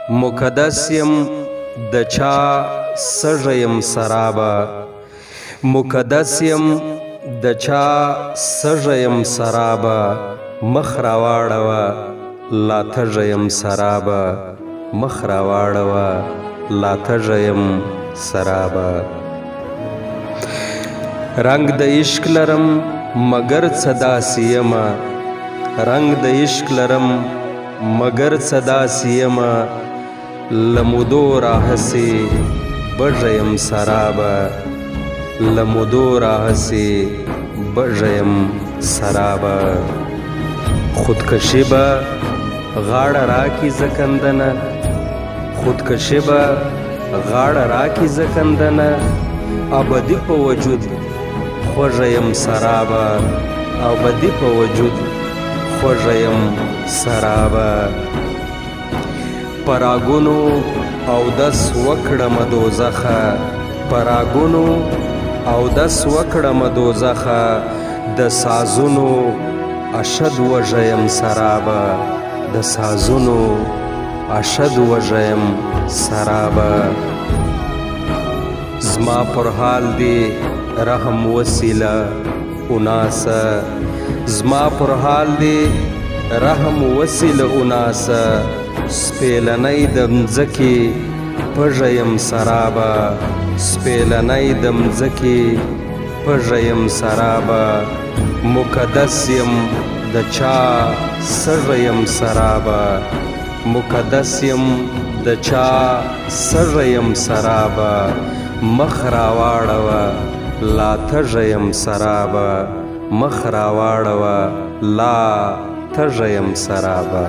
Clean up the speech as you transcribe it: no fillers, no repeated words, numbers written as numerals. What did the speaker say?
مقدس یم د چا سږه یم سرابه مقدس یم د چا سږه یم سرابه مخ راواړوه لا تږه یم سرابه مخ راواړوه لا تږه یم سرابه رنگ د عشق لرم مگر څه داسې یمه رنگ د عشق لرم مگر څه داسې یمه له مودو راهسې بږه یم سرابه له مودو راهسې بږه یم سرابه خودکشي به غاړه راکړي زه کندنه خودکشي به غاړه راکړي زه کندنه ابدي په وجود خوږه یم سرابه ابدي په وجود خوږه یم سرابه پراګونو اودس وکړمه دوزخه پراګونو اودس وکړمه دوزخه د سازونو اشد وږه یم سرابه د سازونو اشد وږه یم سرابه زما پر حال دی رحم وسیله اوناسه زما پر حال دی رحم وسیله اوناسه سپیلنی د مځکې پږه یم سرابه سپیلنی د مځکې پږه یم سرابه مقدس یم د چا سږه یم سرابه مقدس یم د چا سږه یم سرابه مخ راواړوه لا تږه یم سرابه مخ راواړوه لا تږه یم سرابه